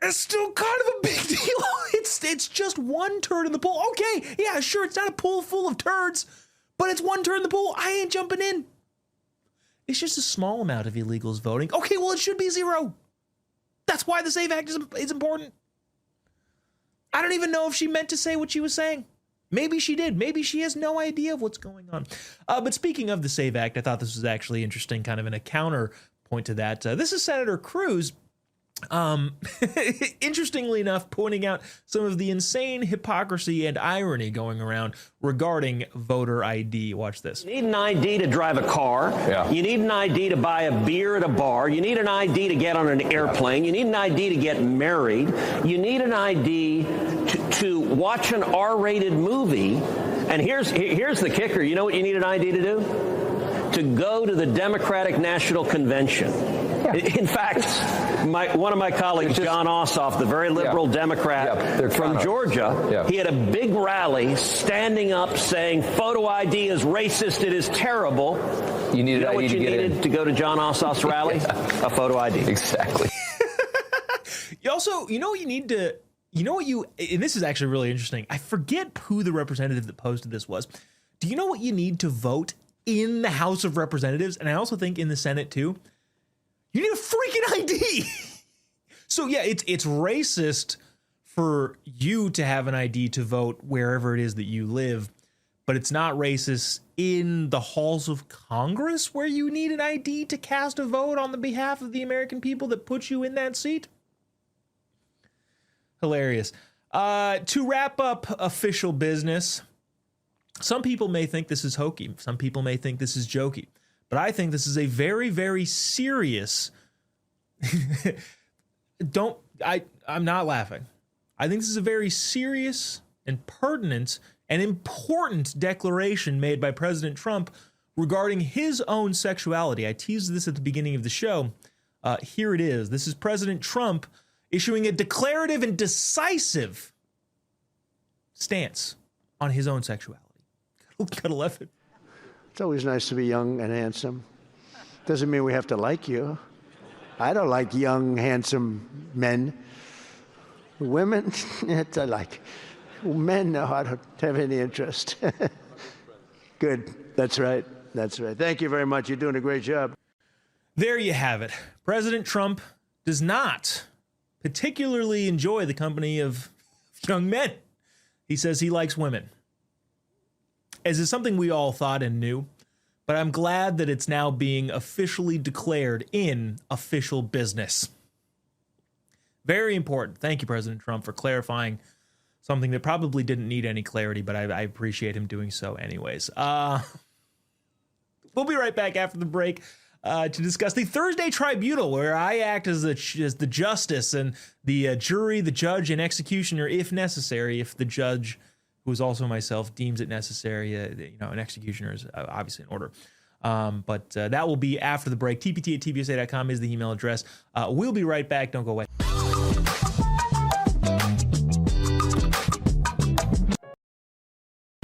it's still kind of a big deal. It's just one turd in the pool. Okay, yeah, sure, it's not a pool full of turds, but it's one turd in the pool. I ain't jumping in. It's just a small amount of illegals voting. Okay, well, it should be zero. That's why the SAVE Act is important. I don't even know if she meant to say what she was saying. Maybe she did. Maybe she has no idea of what's going on. But speaking of the SAVE Act, I thought this was actually interesting, kind of in a counterpoint to that. This is Senator Cruz, interestingly enough, pointing out some of the insane hypocrisy and irony going around regarding voter ID. Watch this. You need an ID to drive a car. Yeah. You need an ID to buy a beer at a bar. You need an ID to get on an airplane. You need an ID to get married. You need an ID to watch an R-rated movie. And here's the kicker. You know what you need an ID to do? To go to the Democratic National Convention. Yeah. In fact, one of my colleagues, John Ossoff, the very liberal Democrat from Georgia, he had a big rally standing up saying photo ID is racist, it is terrible. You needed know what you needed to go to John Ossoff's rally? A photo ID. Exactly. You also, you know what you need to, and this is actually really interesting. I forget who the representative that posted this was. Do you know what you need to vote in the House of Representatives? And I also think in the Senate too. You need a freaking ID. So yeah, it's racist for you to have an ID to vote wherever it is that you live, but it's not racist in the halls of Congress where you need an ID to cast a vote on the behalf of the American people that put you in that seat. Hilarious. To wrap up official business, some people may think this is hokey. Some people may think this is jokey. But I think this is a very, very serious. I'm not laughing. I think this is a very serious and pertinent and important declaration made by President Trump regarding his own sexuality. I teased this at the beginning of the show. Here it is. This is President Trump issuing a declarative and decisive stance on his own sexuality. Gotta love it. It's always nice to be young and handsome. Doesn't mean we have to like you. I don't like young, handsome men. Women, I like. Men, no, I don't have any interest. Good. That's right. That's right. Thank you very much. You're doing a great job. There you have it. President Trump does not particularly enjoy the company of young men. He says he likes women. As is something we all thought and knew, but I'm glad that it's now being officially declared in official business. Very important. Thank you, President Trump, for clarifying something that probably didn't need any clarity, but I appreciate him doing so anyways. We'll be right back after the break to discuss the Thursday tribunal, where I act as the justice and the jury, the judge, and executioner, if necessary, if the judge, who is also myself, deems it necessary. An executioner is obviously in order. But that will be after the break. tpt@tpusa.com is the email address. We'll be right back. Don't go away.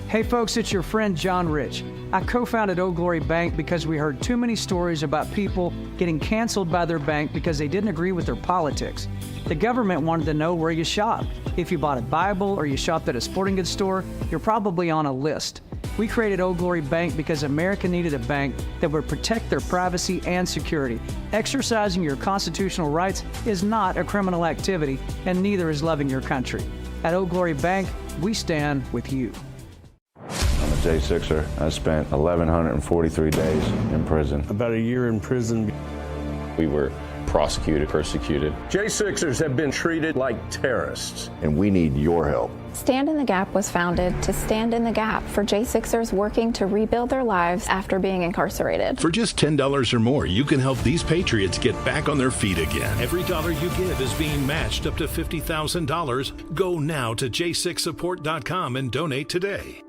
Hey folks, it's your friend John Rich. I co-founded Old Glory Bank because we heard too many stories about people getting canceled by their bank because they didn't agree with their politics. The government wanted to know where you shop. If you bought a Bible or you shopped at a sporting goods store, you're probably on a list. We created Old Glory Bank because America needed a bank that would protect their privacy and security. Exercising your constitutional rights is not a criminal activity, and neither is loving your country. At Old Glory Bank, we stand with you. I'm a J6er. I spent 1,143 days in prison. About a year in prison. We were prosecuted, persecuted. J6ers have been treated like terrorists. And we need your help. Stand in the Gap was founded to stand in the gap for J6ers working to rebuild their lives after being incarcerated. For just $10 or more, you can help these patriots get back on their feet again. Every dollar you give is being matched up to $50,000. Go now to j6support.com and donate today.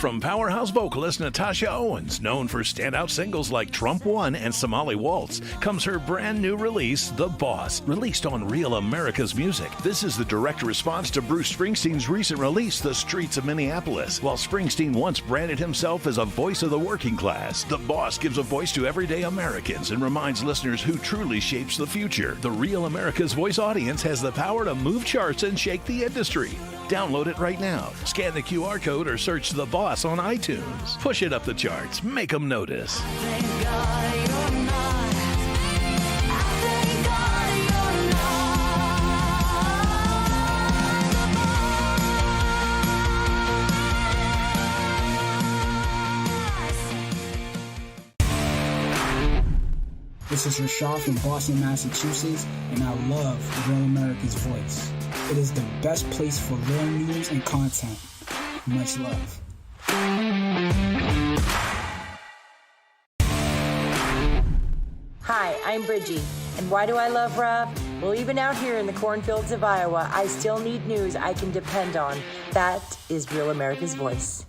From powerhouse vocalist Natasha Owens, known for standout singles like Trump One and Somali Waltz, comes her brand new release, The Boss, released on Real America's Music. This is the direct response to Bruce Springsteen's recent release, The Streets of Minneapolis. While Springsteen once branded himself as a voice of the working class, The Boss gives a voice to everyday Americans and reminds listeners who truly shapes the future. The Real America's Voice audience has the power to move charts and shake the industry. Download it right now. Scan the QR code or search The Boss on iTunes. Push it up the charts. Make them notice. This is Rashad from Boston, Massachusetts, and I love Real America's Voice. It is the best place for real news and content. Much love. Hi, I'm Bridgie. And why do I love Rob? Well, even out here in the cornfields of Iowa, I still need news I can depend on. That is Real America's Voice.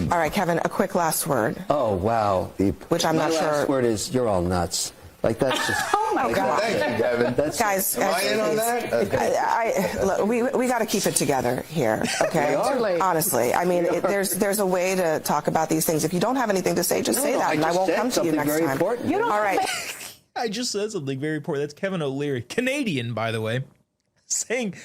All right, Kevin, a quick last word. Oh, wow. Which I'm not sure. My last word is, you're all nuts. Like, that's just... Oh, my God. Thank you, Kevin. That's guys, am I in on that? Okay. Look, we got to keep it together here, okay? Honestly. I mean, there's a way to talk about these things. If you don't have anything to say, just say that, and I won't come to you next time. You know, all right. I just said something very important. That's Kevin O'Leary, Canadian, by the way, saying...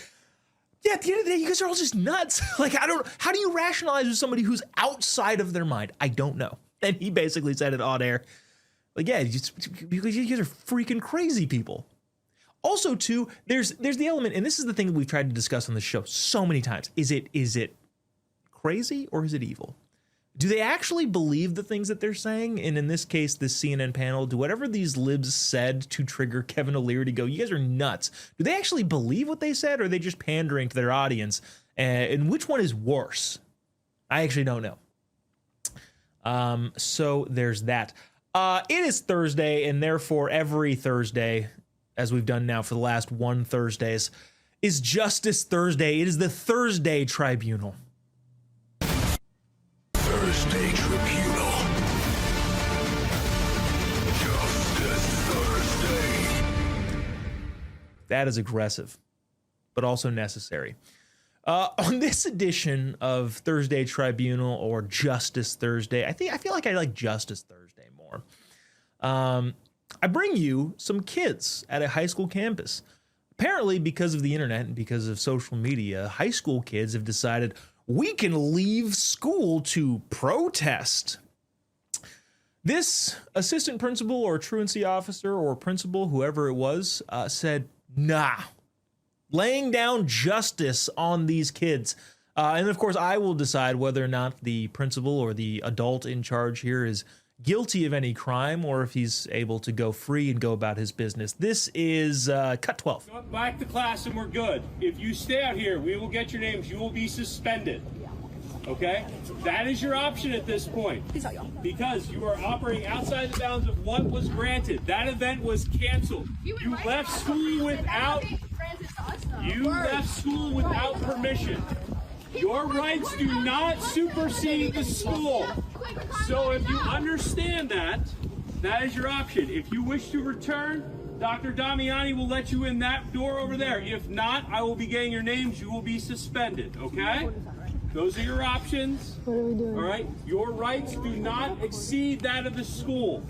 Yeah, at the end of the day, you guys are all just nuts. Like, how do you rationalize with somebody who's outside of their mind? I don't know. And he basically said it on air. Like, yeah, you guys are freaking crazy people. Also, too, there's the element, and this is the thing that we've tried to discuss on the show so many times. Is it crazy or is it evil? Do they actually believe the things that they're saying? And in this case, this CNN panel, do whatever these libs said to trigger Kevin O'Leary to go, you guys are nuts. Do they actually believe what they said, or are they just pandering to their audience? And which one is worse? I actually don't know. So there's that. It is Thursday, and therefore every Thursday, as we've done now for the last 1 Thursdays, is Justice Thursday. It is the Thursday Tribunal. Thursday Tribunal. Justice Thursday. That is aggressive, but also necessary. On this edition of Thursday Tribunal, or Justice Thursday, I feel like I like Justice Thursday more. I bring you some kids at a high school campus. Apparently, because of the internet and because of social media, high school kids have decided we can leave school to protest. This assistant principal or truancy officer or principal, whoever it was, said, nah, laying down justice on these kids. And of course, I will decide whether or not the principal or the adult in charge here is guilty of any crime, or if he's able to go free and go about his business. This is cut 12. Go back to class and we're good. If you stay out here, we will get your names. You will be suspended. Okay? That is your option at this point. Because you are operating outside the bounds of what was granted. That event was canceled. You left school without permission. Your rights do not supersede the school. So if you understand that, that is your option. If you wish to return, Dr. Damiani will let you in that door over there. If not, I will be getting your names. You will be suspended, okay? Those are your options. What are we doing? All right? Your rights do not exceed that of the school.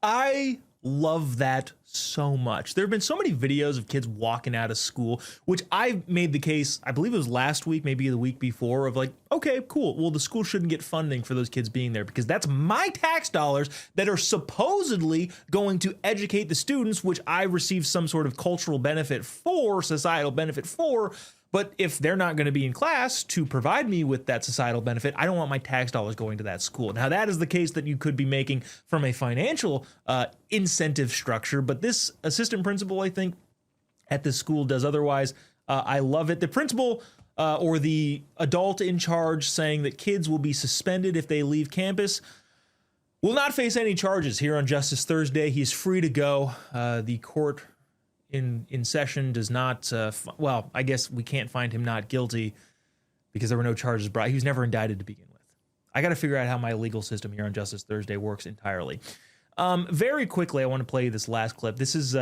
I love that so much. There have been so many videos of kids walking out of school, which I made the case, I believe it was last week, maybe the week before, of like, okay, cool. Well, the school shouldn't get funding for those kids being there because that's my tax dollars that are supposedly going to educate the students, which I receive some sort of cultural benefit for, societal benefit for. But if they're not going to be in class to provide me with that societal benefit, I don't want my tax dollars going to that school. Now, that is the case that you could be making from a financial incentive structure. But this assistant principal, I think, at this school does otherwise. I love it. The principal or the adult in charge saying that kids will be suspended if they leave campus will not face any charges here on Justice Thursday. He's free to go. The court in session does not, well, I guess we can't find him not guilty because there were no charges brought. He was never indicted to begin with. I got to figure out how my legal system here on Justice Thursday works entirely. Very quickly, I want to play this last clip. This is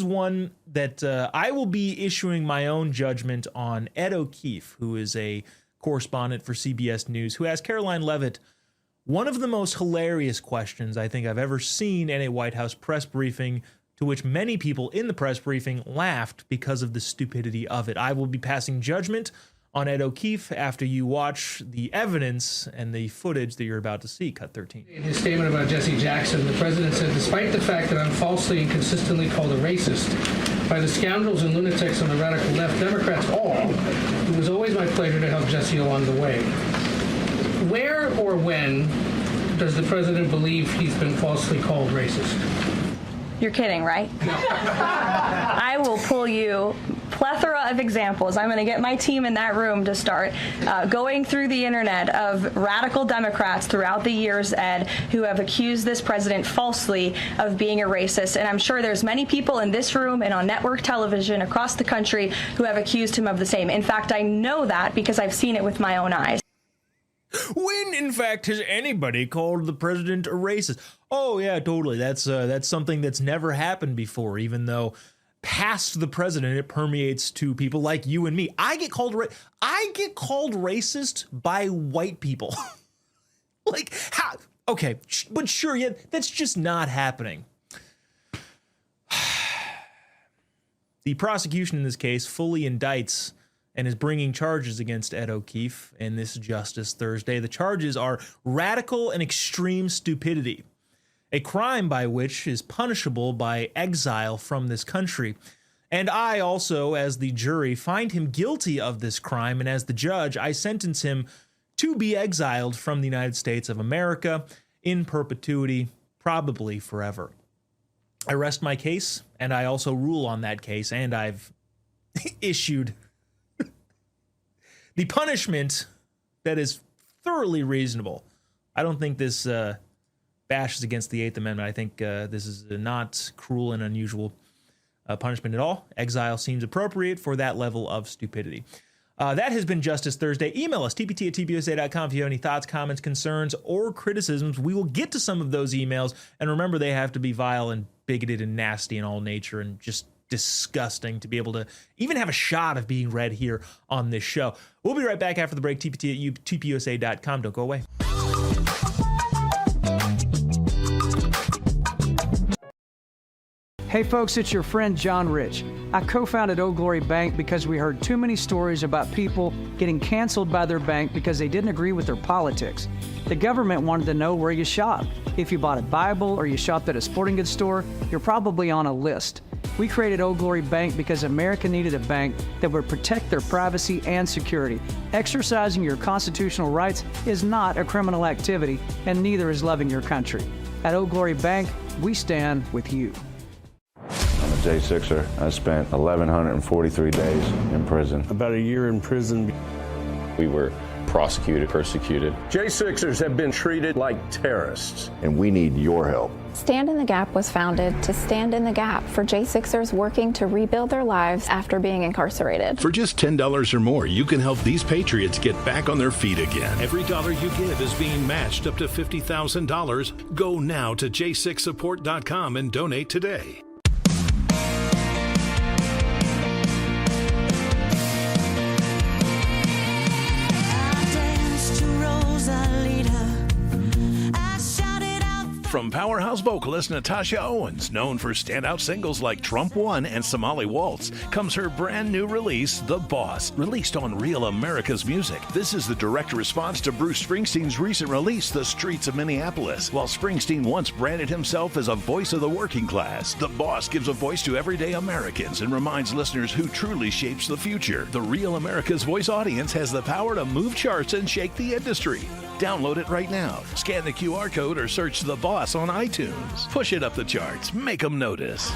one that I will be issuing my own judgment on Ed O'Keefe, who is a correspondent for CBS News, who asked Caroline Leavitt one of the most hilarious questions I think I've ever seen in a White House press briefing, to which many people in the press briefing laughed because of the stupidity of it. I will be passing judgment on Ed O'Keefe after you watch the evidence and the footage that you're about to see. Cut 13. In his statement about Jesse Jackson, the president said, despite the fact that I'm falsely and consistently called a racist by the scoundrels and lunatics on the radical left, Democrats all, it was always my pleasure to help Jesse along the way. Where or when does the president believe he's been falsely called racist? You're kidding, right? I will pull you plethora of examples. I'm going to get my team in that room to start going through the internet of radical Democrats throughout the years, Ed, who have accused this president falsely of being a racist. And I'm sure there's many people in this room and on network television across the country who have accused him of the same. In fact, I know that because I've seen it with my own eyes. When, in fact, has anybody called the president a racist? Oh, yeah, totally. That's something that's never happened before, even though past the president, it permeates to people like you and me. I get called racist by white people. Like, how? Okay, but sure, yeah, that's just not happening. The prosecution in this case fully indicts and is bringing charges against Ed O'Keefe in this Justice Thursday. The charges are radical and extreme stupidity, a crime by which is punishable by exile from this country. And I also, as the jury, find him guilty of this crime, and as the judge, I sentence him to be exiled from the United States of America in perpetuity, probably forever. I rest my case, and I also rule on that case, and I've issued the punishment that is thoroughly reasonable. I don't think this bashes against the Eighth Amendment. I think this is not cruel and unusual punishment at all. Exile seems appropriate for that level of stupidity. That has been Justice Thursday. Email us, tpt@tpusa.com, if you have any thoughts, comments, concerns, or criticisms. We will get to some of those emails. And remember, they have to be vile and bigoted and nasty in all nature and just disgusting to be able to even have a shot of being read here on this show. We'll be right back after the break. tpt@tpusa.com. Don't go away. Hey folks, it's your friend John Rich. I co-founded Old Glory Bank because we heard too many stories about people getting canceled by their bank because they didn't agree with their politics. The government wanted to know where you shop. If you bought a Bible or you shopped at a sporting goods store, you're probably on a list. We created Old Glory Bank because America needed a bank that would protect their privacy and security. Exercising your constitutional rights is not a criminal activity, and neither is loving your country. At Old Glory Bank, we stand with you. I'm a J6er. I spent 1,143 days in prison. About a year in prison. We were prosecuted, persecuted. J6ers have been treated like terrorists. And we need your help. Stand in the Gap was founded to stand in the gap for J6ers working to rebuild their lives after being incarcerated. For just $10 or more, you can help these patriots get back on their feet again. Every dollar you give is being matched up to $50,000. Go now to j6support.com and donate today. From powerhouse vocalist Natasha Owens, known for standout singles like Trump One and Somali Waltz, comes her brand new release, The Boss, released on Real America's Music. This is the direct response to Bruce Springsteen's recent release, The Streets of Minneapolis. While Springsteen once branded himself as a voice of the working class, The Boss gives a voice to everyday Americans and reminds listeners who truly shapes the future. The Real America's Voice audience has the power to move charts and shake the industry. Download it right now. Scan the QR code or search The Boss on iTunes. Push it up the charts. Make them notice.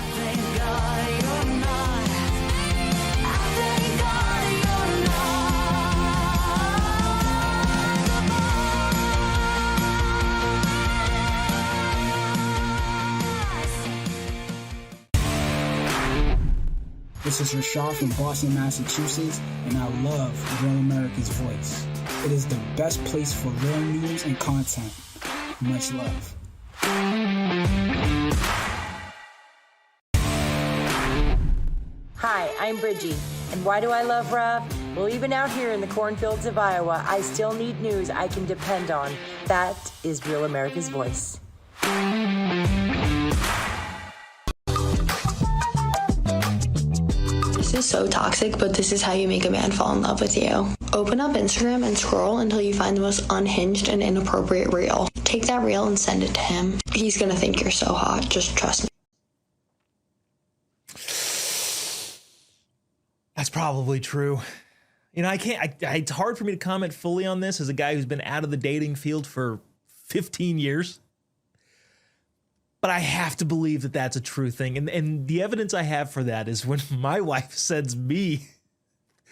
This is Rashad from Boston, Massachusetts, and I love Real America's Voice. It is the best place for real news and content. Much love. Hi, I'm Bridgie. And why do I love Rob? Well, even out here in the cornfields of Iowa, I still need news I can depend on. That is Real America's Voice. This is so toxic, but this is how you make a man fall in love with you. Open up Instagram and scroll until you find the most unhinged and inappropriate reel. Take that reel and send it to him. He's gonna think you're so hot, just trust me. That's probably true. You know, it's hard for me to comment fully on this as a guy who's been out of the dating field for 15 years. But I have to believe that that's a true thing. And the evidence I have for that is when my wife sends me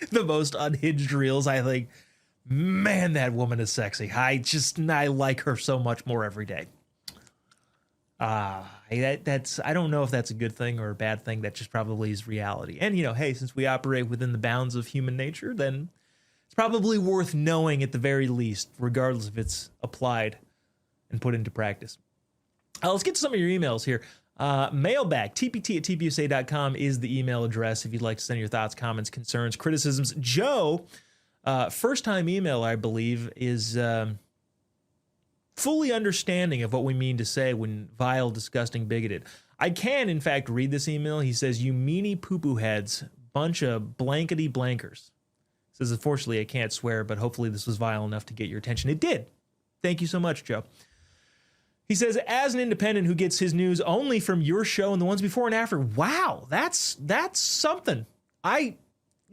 the most unhinged reels, I think, man, that woman is sexy. I like her so much more every day. I don't know if that's a good thing or a bad thing. That just probably is reality. And, you know, hey, since we operate within the bounds of human nature, then it's probably worth knowing at the very least, regardless if it's applied and put into practice. Let's get to some of your emails here. Mailbag, tpt@tpusa.com is the email address if you'd like to send your thoughts, comments, concerns, criticisms. Joe, first-time email, I believe, is fully understanding of what we mean to say when vile, disgusting, bigoted. I can, in fact, read this email. He says, you meanie poo-poo heads, bunch of blankety blankers. He says, unfortunately, I can't swear, but hopefully this was vile enough to get your attention. It did. Thank you so much, Joe. He says, as an independent who gets his news only from your show and the ones before and after, wow, that's something. I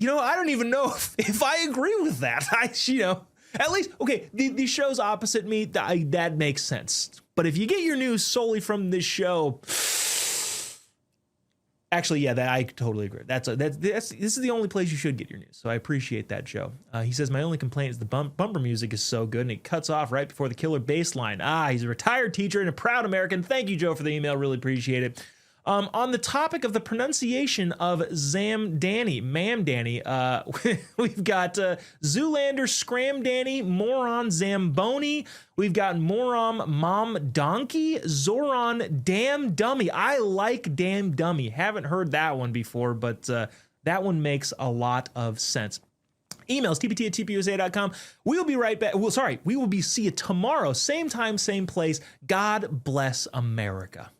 don't even know if I agree with that. At least, okay, the shows opposite me, that makes sense. But if you get your news solely from this show, actually, yeah, I totally agree. This is the only place you should get your news. So I appreciate that, Joe. He says, my only complaint is the bumper music is so good and it cuts off right before the killer bass line. He's a retired teacher and a proud American. Thank you, Joe, for the email. Really appreciate it. On the topic of the pronunciation of Zamdanny, Ma'am Danny, we've got Zoolander, Scram Danny, Moron Zamboni. We've got Moron Mom Donkey, Zoran Damn Dummy. I like Damn Dummy. Haven't heard that one before, but that one makes a lot of sense. Emails, tpt@tpusa.com. We will be right back. We will see you tomorrow. Same time, same place. God bless America.